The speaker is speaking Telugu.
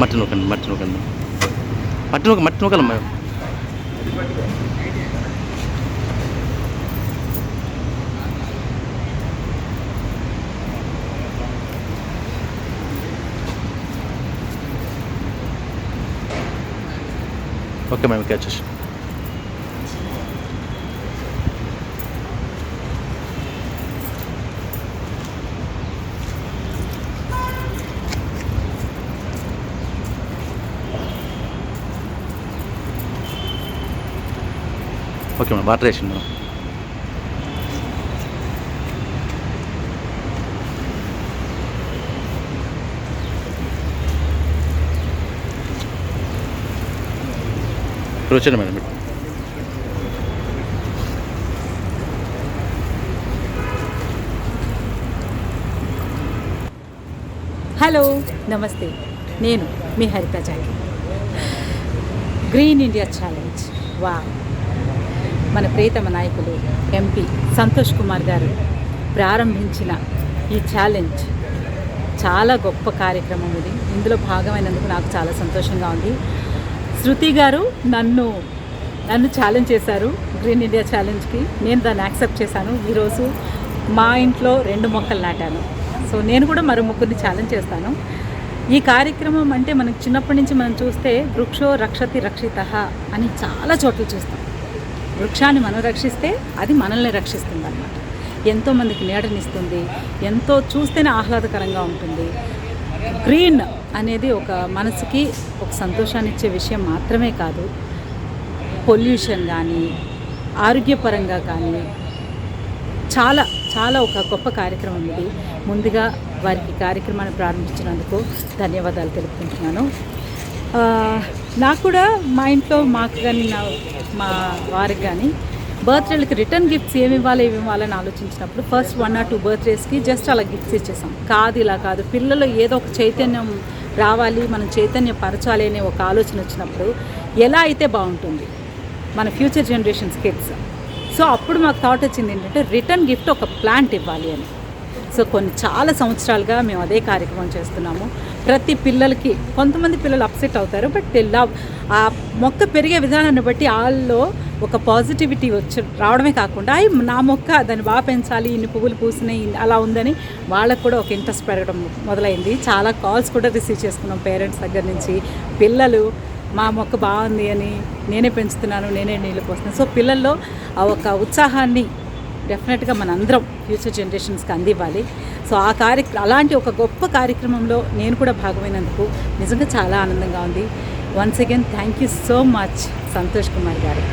మట్టి నూకండి మట్టి నూకండి మట్టి నూకలమ్మా. ఓకే మ్యామ్, క్యాచ్ చేసి ఓకే మేడం. వాటర్ వేసింది మేడం. ఇప్పుడు వచ్చాను మేడం. హలో, నమస్తే. నేను మీ హరిత జాకి. గ్రీన్ ఇండియా ఛాలెంజ్, వా మన ప్రియతమ నాయకులు ఎంపీ సంతోష్ కుమార్ గారు ప్రారంభించిన ఈ ఛాలెంజ్ చాలా గొప్ప కార్యక్రమం ఇది. ఇందులో భాగమైనందుకు నాకు చాలా సంతోషంగా ఉంది. శృతి గారు నన్ను ఛాలెంజ్ చేశారు గ్రీన్ ఇండియా ఛాలెంజ్కి. నేను దాన్ని యాక్సెప్ట్ చేశాను. ఈరోజు మా ఇంట్లో 2 మొక్కలు నాటాను. సో నేను కూడా మరో ముగ్గురిని ఛాలెంజ్ చేస్తాను. ఈ కార్యక్రమం అంటే మనకు చిన్నప్పటి నుంచి మనం చూస్తే వృక్షో రక్షతి రక్షితః అని చాలా చోట్ల చూస్తాం. వృక్షాన్ని మనం రక్షిస్తే అది మనల్ని రక్షిస్తుంది అన్నమాట. ఎంతోమందికి నీడనిస్తుంది, ఎంతో చూస్తేనే ఆహ్లాదకరంగా ఉంటుంది. గ్రీన్ అనేది ఒక మనసుకి ఒక సంతోషాన్ని ఇచ్చే విషయం మాత్రమే కాదు, పొల్యూషన్ కానీ ఆరోగ్యపరంగా కానీ చాలా చాలా ఒక గొప్ప కార్యక్రమం ఇది. ముందుగా వారికి కార్యక్రమాన్ని ప్రారంభించినందుకు ధన్యవాదాలు తెలుపుకుంటున్నాను. నాకు కూడా మా ఇంట్లో మాకు కానీ మా వారికి కానీ బర్త్డేలకి రిటర్న్ గిఫ్ట్స్ ఏమి ఇవ్వాలని ఆలోచించినప్పుడు ఫస్ట్ 1 or 2 బర్త్డేస్కి జస్ట్ అలా గిఫ్ట్స్ ఇచ్చేసాం. కాదు, ఇలా కాదు, పిల్లలు ఏదో ఒక చైతన్యం రావాలి, మనం చైతన్యపరచాలి అనే ఒక ఆలోచన వచ్చినప్పుడు ఎలా అయితే బాగుంటుంది మన ఫ్యూచర్ జనరేషన్స్ కిడ్స్. సో అప్పుడు మాకు థాట్ వచ్చింది ఏంటంటే రిటర్న్ గిఫ్ట్ ఒక ప్లాంట్ ఇవ్వాలి అని. సో చాలా సంవత్సరాలుగా మేము అదే కార్యక్రమం చేస్తున్నాము. ప్రతి పిల్లలకి, కొంతమంది పిల్లలు అప్సెట్ అవుతారు, బట్ దే లవ్. ఆ మొక్క పెరిగే విధానాన్ని బట్టి వాళ్ళలో ఒక పాజిటివిటీ రావడమే కాకుండా నా మొక్క దాన్ని బాగా పెంచాలి, ఇన్ని పువ్వులు పూసినాయి అలా ఉందని వాళ్ళకు కూడా ఒక ఇంట్రెస్ట్ పెరగడం మొదలైంది. చాలా కాల్స్ కూడా రిసీవ్ చేసుకున్నాం పేరెంట్స్ దగ్గర నుంచి. పిల్లలు మా మొక్క బాగుంది అని, నేనే పెంచుతున్నాను, నేనే నీళ్ళు పోస్తున్నాను. సో పిల్లల్లో ఆ ఒక ఉత్సాహాన్ని డెఫినెట్గా మనందరం ఫ్యూచర్ జనరేషన్స్కి అందివ్వాలి. సో అలాంటి ఒక గొప్ప కార్యక్రమంలో నేను కూడా భాగమైనందుకు నిజంగా చాలా ఆనందంగా ఉంది. Once again thank you so much Santosh Kumar గారు.